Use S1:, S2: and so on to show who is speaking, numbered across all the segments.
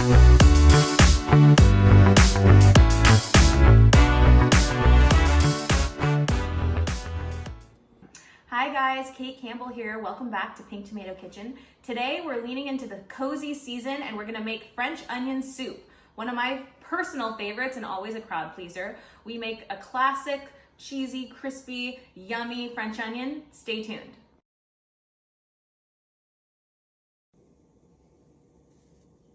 S1: Hi guys, Kate Campbell here. Welcome back to Pink Tomato Kitchen. Today we're leaning into the cozy season and we're gonna make French onion soup. One of my personal favorites and always a crowd pleaser. We make a classic, cheesy, crispy, yummy French onion. Stay tuned.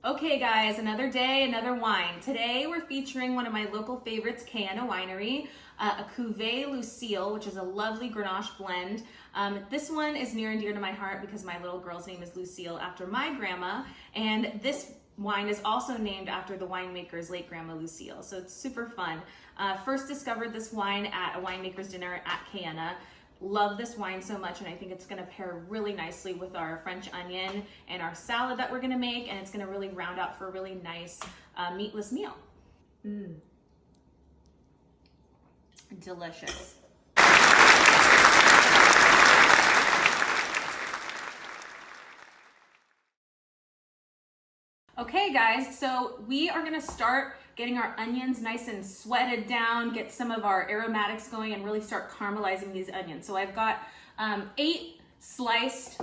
S1: Okay guys, another day, another wine. Today we're featuring one of my local favorites, Kaena Winery, a Cuvée Lucille, which is a lovely Grenache blend. This one is near and dear to my heart because my little girl's name is Lucille after my grandma, and this wine is also named after the winemaker's late grandma Lucille, so it's super fun. First discovered this wine at a winemaker's dinner at Kaena. Love this wine so much, and I think it's gonna pair really nicely with our French onion and our salad that we're gonna make, and it's gonna really round out for a really nice meatless meal. Delicious. Okay guys, so we are gonna start getting our onions nice and sweated down, get some of our aromatics going, and really start caramelizing these onions. So I've got 8 sliced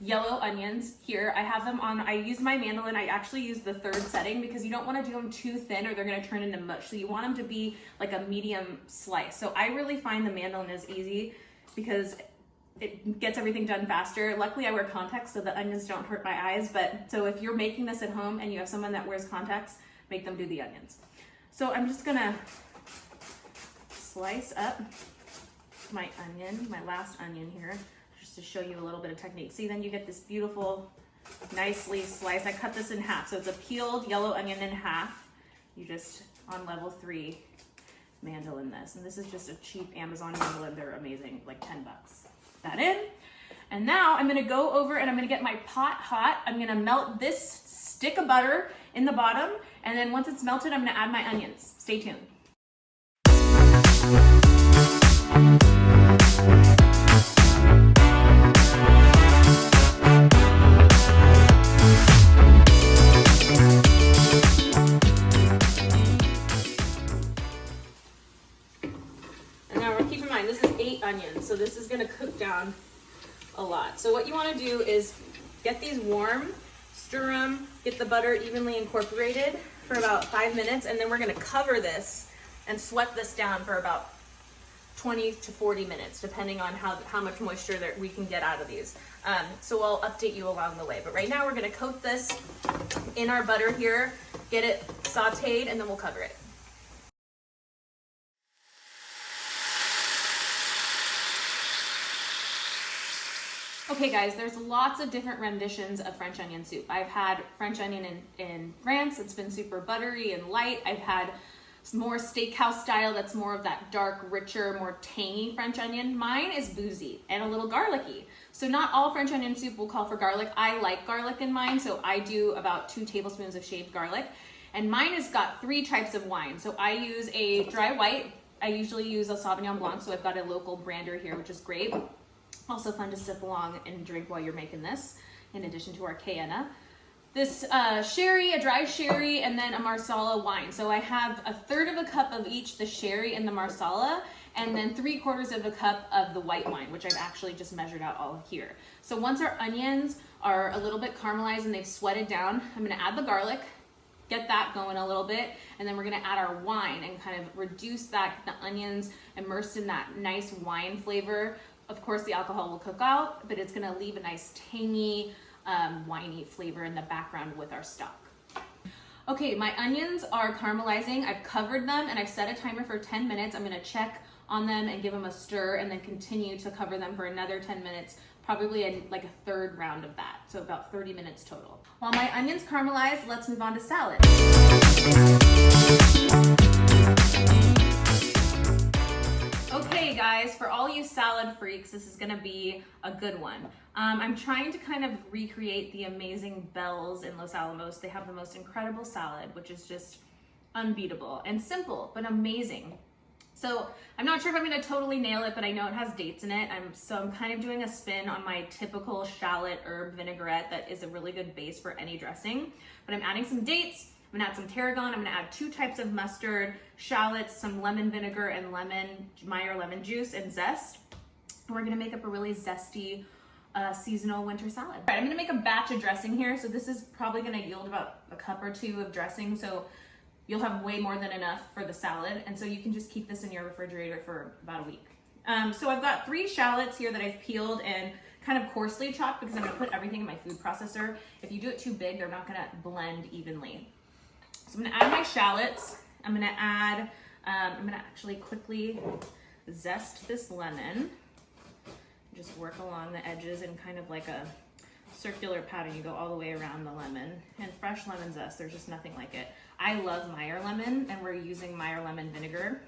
S1: yellow onions here. I have them on, I use my mandolin. I actually use the 3rd setting because you don't wanna do them too thin or they're gonna turn into mush. So you want them to be like a medium slice. So I really find the mandolin is easy because it gets everything done faster. Luckily I wear contacts so the onions don't hurt my eyes, but so if you're making this at home and you have someone that wears contacts, make them do the onions. So I'm just gonna slice up my onion, my last onion here, just to show you a little bit of technique. See, then you get this beautiful, nicely sliced. I cut this in half, so it's a peeled yellow onion in half. You just, on level 3, mandolin this. And this is just a cheap Amazon mandolin. They're amazing, like 10 bucks. That in. And now I'm gonna go over and I'm gonna get my pot hot. I'm gonna melt this stick of butter in the bottom, and then once it's melted, I'm gonna add my onions. Stay tuned. And now keep in mind, this is 8 onions, so this is gonna cook down a lot. So what you wanna do is get these warm, stir them, get the butter evenly incorporated for about 5 minutes, and then we're gonna cover this and sweat this down for about 20 to 40 minutes, depending on how much moisture that we can get out of these. So I'll update you along the way. But right now we're gonna coat this in our butter here, get it sauteed, and then we'll cover it. Okay guys, there's lots of different renditions of French onion soup. I've had French onion in France, it's been super buttery and light. I've had more steakhouse style that's more of that dark, richer, more tangy French onion. Mine is boozy and a little garlicky. So not all French onion soup will call for garlic. I like garlic in mine, so I do about 2 tablespoons of shaved garlic. And mine has got 3 types of wine. So I use a dry white. I usually use a Sauvignon Blanc, so I've got a local brander here, which is great. Also fun to sip along and drink while you're making this, in addition to our Kaena. This sherry, a dry sherry, and then a Marsala wine. So I have 1/3 of a cup of each, the sherry and the Marsala, and then 3/4 of a cup of the white wine, which I've actually just measured out all here. So once our onions are a little bit caramelized and they've sweated down, I'm gonna add the garlic, get that going a little bit, and then we're gonna add our wine and kind of reduce that, the onions immersed in that nice wine flavor. Of course, the alcohol will cook out, but it's gonna leave a nice tangy, winey flavor in the background with our stock. Okay, my onions are caramelizing. I've covered them and I've set a timer for 10 minutes. I'm gonna check on them and give them a stir and then continue to cover them for another 10 minutes, probably like a 3rd round of that. So about 30 minutes total. While my onions caramelize, let's move on to salad. Okay guys, for all you salad freaks, this is gonna be a good one. I'm trying to kind of recreate the amazing Bells in Los Alamos. They have the most incredible salad, which is just unbeatable and simple, but amazing. So I'm not sure if I'm gonna totally nail it, but I know it has dates in it. I'm kind of doing a spin on my typical shallot herb vinaigrette that is a really good base for any dressing. But I'm adding some dates, I'm gonna add some tarragon, I'm gonna add 2 types of mustard, shallots, some lemon vinegar and Meyer lemon juice and zest. And we're gonna make up a really zesty seasonal winter salad. All right, I'm gonna make a batch of dressing here. So this is probably gonna yield about a cup or 2 of dressing. So you'll have way more than enough for the salad. And so you can just keep this in your refrigerator for about a week. So I've got 3 shallots here that I've peeled and kind of coarsely chopped because I'm gonna put everything in my food processor. If you do it too big, they're not gonna blend evenly. So I'm gonna add my shallots. I'm gonna actually quickly zest this lemon. Just work along the edges in kind of like a circular pattern. You go all the way around the lemon. And fresh lemon zest, there's just nothing like it. I love Meyer lemon, and we're using Meyer lemon vinegar.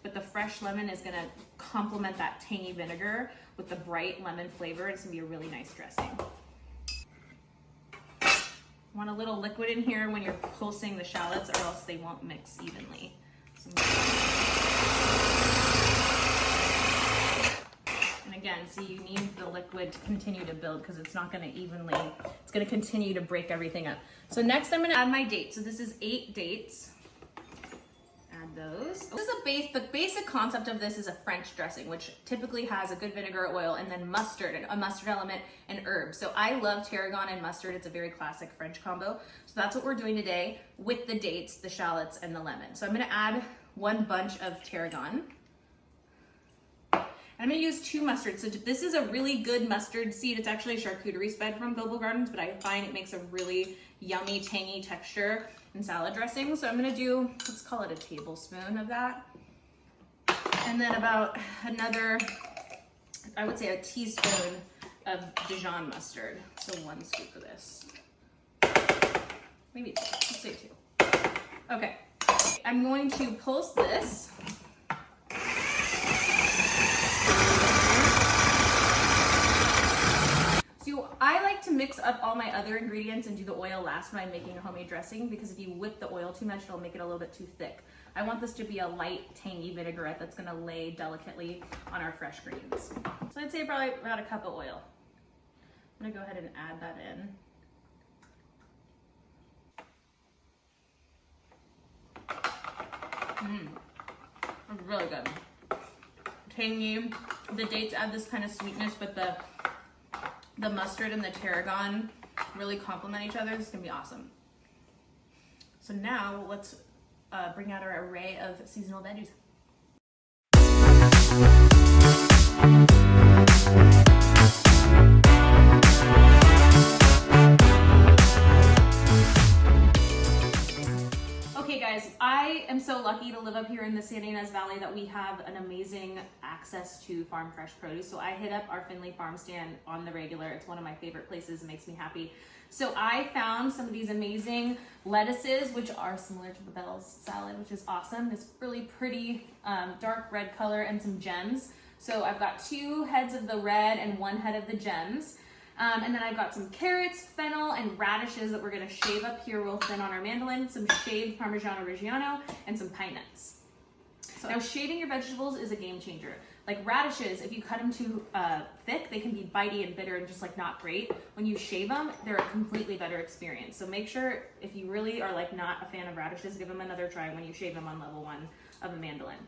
S1: But the fresh lemon is gonna complement that tangy vinegar with the bright lemon flavor. It's gonna be a really nice dressing. Want a little liquid in here when you're pulsing the shallots, or else they won't mix evenly. So, and again, see, you need the liquid to continue to build because it's not gonna evenly, it's gonna continue to break everything up. So next I'm gonna add my dates. So this is 8 dates. Add those. This is the basic concept of this is a French dressing, which typically has a good vinegar oil and then mustard, a mustard element and herbs. So I love tarragon and mustard. It's a very classic French combo. So that's what we're doing today with the dates, the shallots, and the lemon. So I'm gonna add 1 bunch of tarragon. I'm gonna use 2 mustards. So this is a really good mustard seed. It's actually a charcuterie spread from Bilbo Gardens, but I find it makes a really yummy, tangy texture in salad dressing. So I'm gonna do, let's call it a tablespoon of that. And then about another, I would say a teaspoon of Dijon mustard. So 1 scoop of this. Maybe 2, let's say 2. Okay, I'm going to pulse this. So I like to mix up all my other ingredients and do the oil last when I'm making a homemade dressing, because if you whip the oil too much, it'll make it a little bit too thick. I want this to be a light, tangy vinaigrette that's gonna lay delicately on our fresh greens. So I'd say probably about a cup of oil. I'm gonna go ahead and add that in. It's really good. Tangy. The dates add this kind of sweetness, but the mustard and the tarragon really complement each other. This is gonna be awesome. So now let's bring out our array of seasonal veggies. Okay guys, I am so lucky to live up here in the Santa Ynez Valley that we have an amazing access to farm fresh produce. So I hit up our Finley farm stand on the regular. It's one of my favorite places. It makes me happy. So I found some of these amazing lettuces, which are similar to the Bell's salad, which is awesome. This really pretty dark red color and some gems. So I've got 2 heads of the red and 1 head of the gems. And then I've got some carrots, fennel, and radishes that we're gonna shave up here real thin on our mandolin, some shaved Parmigiano Reggiano, and some pine nuts. So now shaving your vegetables is a game changer. Like radishes, if you cut them too thick, they can be bitey and bitter and just like not great. When you shave them, they're a completely better experience. So make sure if you really are like not a fan of radishes, give them another try when you shave them on level 1 of a mandolin.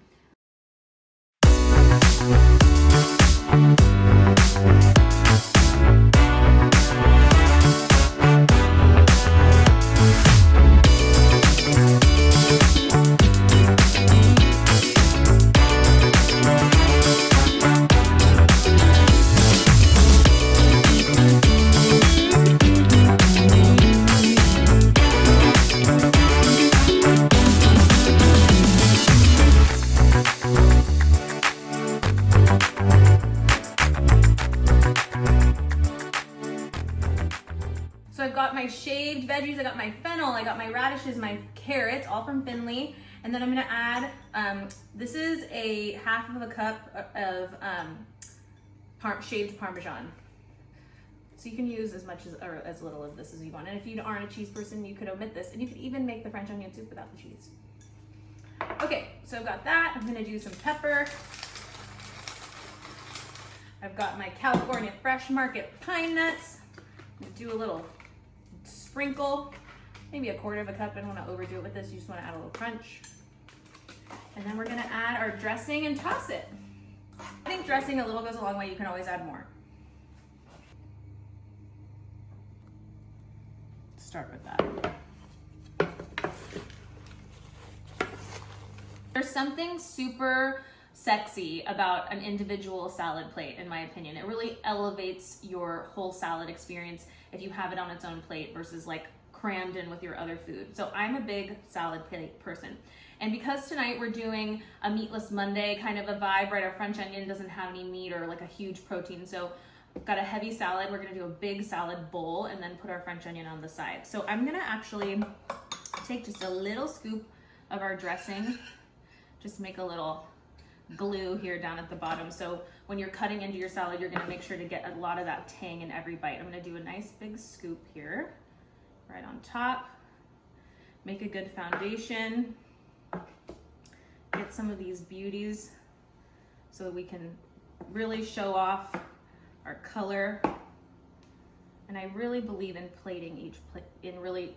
S1: My shaved veggies, I got my fennel, I got my radishes, my carrots, all from Finley. And then I'm gonna add, this is a half of a cup of shaved Parmesan. So you can use as much or as little of this as you want. And if you aren't a cheese person, you could omit this. And you could even make the French onion soup without the cheese. Okay, so I've got that. I'm gonna do some pepper. I've got my California Fresh Market pine nuts. I'm gonna do a little sprinkle, maybe a quarter of a cup. I don't wanna overdo it with this. You just wanna add a little crunch. And then we're gonna add our dressing and toss it. I think dressing a little goes a long way. You can always add more. Start with that. There's something super sexy about an individual salad plate, in my opinion. It really elevates your whole salad experience if you have it on its own plate versus like crammed in with your other food. So I'm a big salad plate person. And because tonight we're doing a meatless Monday kind of a vibe, right? Our French onion doesn't have any meat or like a huge protein. So I've got a heavy salad. We're gonna do a big salad bowl and then put our French onion on the side. So I'm gonna actually take just a little scoop of our dressing, just make a little glue here down at the bottom. So when you're cutting into your salad, you're gonna make sure to get a lot of that tang in every bite. I'm gonna do a nice big scoop here, right on top. Make a good foundation. Get some of these beauties so that we can really show off our color. And I really believe in plating each plate, in really,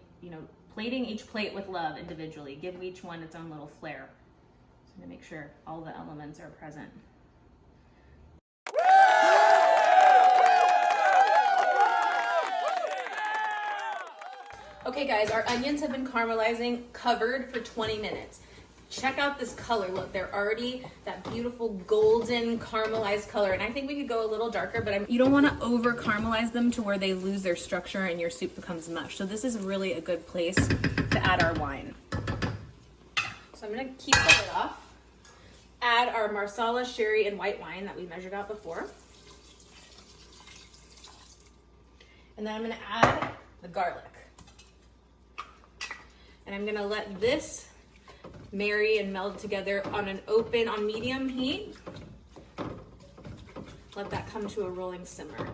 S1: plating each plate with love individually. Give each one its own little flair. So I'm gonna make sure all the elements are present. Okay guys, our onions have been caramelizing covered for 20 minutes. Check out this color. Look, they're already that beautiful golden caramelized color. And I think we could go a little darker, but you don't want to over caramelize them to where they lose their structure and your soup becomes mush. So this is really a good place to add our wine. So I'm going to keep the lid off. Add our Marsala sherry and white wine that we measured out before. And then I'm going to add the garlic. And I'm going to let this marry and meld together on medium heat. Let that come to a rolling simmer.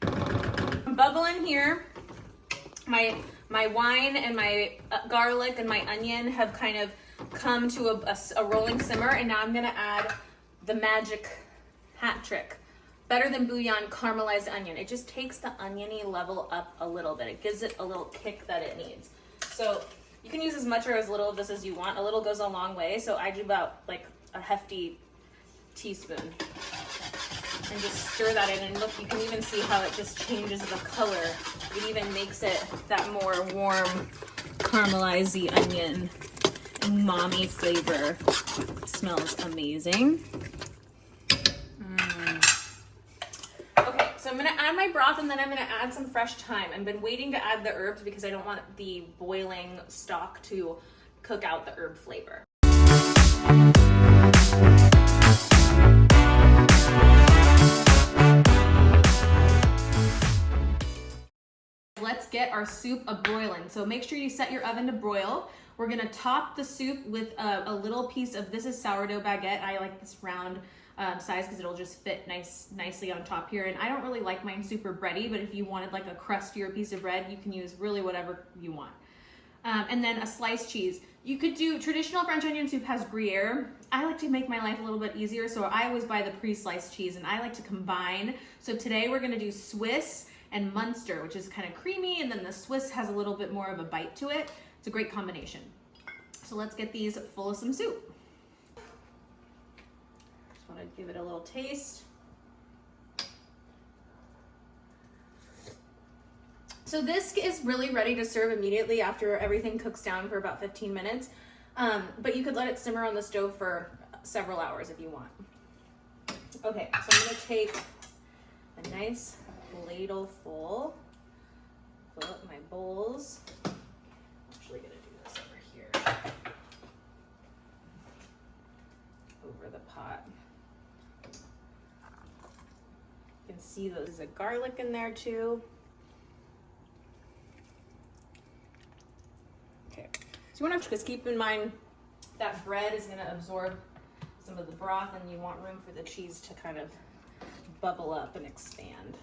S1: I'm bubbling here. My wine and my garlic and my onion have kind of come to a rolling simmer, and now I'm gonna add the magic hat trick. Better than bouillon caramelized onion. It just takes the oniony level up a little bit. It gives it a little kick that it needs. So you can use as much or as little of this as you want. A little goes a long way. So I do about like a hefty teaspoon. And just stir that in. And look, you can even see how it just changes the color. It even makes it that more warm, caramelized onion and mommy flavor. It smells amazing. So I'm gonna add my broth and then I'm gonna add some fresh thyme. I've been waiting to add the herbs because I don't want the boiling stock to cook out the herb flavor. Let's get our soup a-broiling. So make sure you set your oven to broil. We're gonna top the soup with a little piece of, this is sourdough baguette. I like this round size because it'll just fit nicely on top here. And I don't really like mine super bready, but if you wanted like a crustier piece of bread, you can use really whatever you want. And then a sliced cheese. You could do, traditional French onion soup has Gruyere. I like to make my life a little bit easier, so I always buy the pre-sliced cheese and I like to combine. So today we're gonna do Swiss and Munster, which is kind of creamy, and then the Swiss has a little bit more of a bite to it. It's a great combination. So let's get these full of some soup. Just want to give it a little taste. So this is really ready to serve immediately after everything cooks down for about 15 minutes. But you could let it simmer on the stove for several hours if you want. Okay, so I'm gonna take a nice ladle full, fill up my bowls. I'm actually gonna do this over here, over the pot. You can see there's a garlic in there too. Okay, so you want to just keep in mind that bread is gonna absorb some of the broth, and you want room for the cheese to kind of bubble up and expand.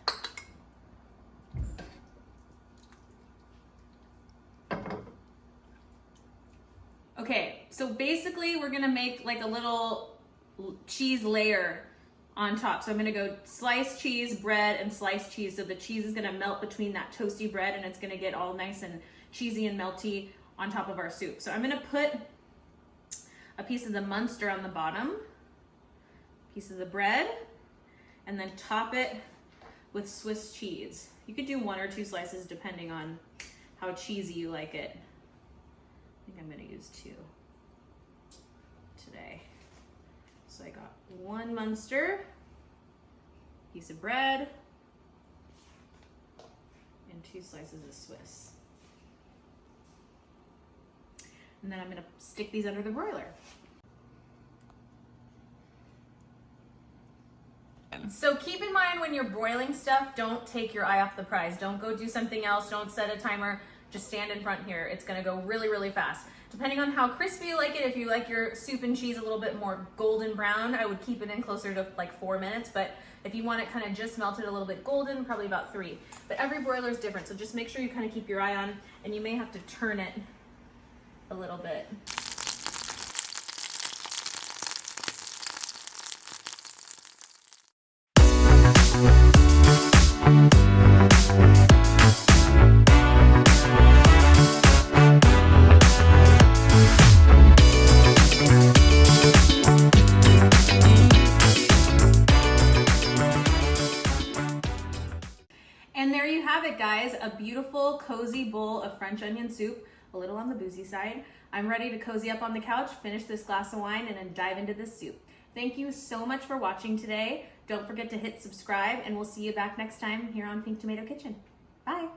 S1: Okay, So basically we're gonna make like a little cheese layer on top. So I'm gonna go sliced cheese, bread, and sliced cheese. So the cheese is gonna melt between that toasty bread and it's gonna get all nice and cheesy and melty on top of our soup. So I'm gonna put a piece of the Munster on the bottom, piece of the bread, and then top it with Swiss cheese. You could do 1 or 2 slices depending on how cheesy you like it. I think I'm gonna use 2 today. So I got 1 Munster, piece of bread, and 2 slices of Swiss. And then I'm gonna stick these under the broiler. So keep in mind when you're broiling stuff, don't take your eye off the prize. Don't go do something else, don't set a timer, just stand in front here. It's gonna go really, really fast. Depending on how crispy you like it, if you like your soup and cheese a little bit more golden brown, I would keep it in closer to like 4 minutes, but if you want it kind of just melted a little bit golden, probably about 3. But every broiler is different, so just make sure you kind of keep your eye on, and you may have to turn it a little bit. And there you have it, guys, a beautiful, cozy bowl of French onion soup, a little on the boozy side. I'm ready to cozy up on the couch, finish this glass of wine, and then dive into this soup. Thank you so much for watching today. Don't forget to hit subscribe, and we'll see you back next time here on Pink Tomato Kitchen. Bye.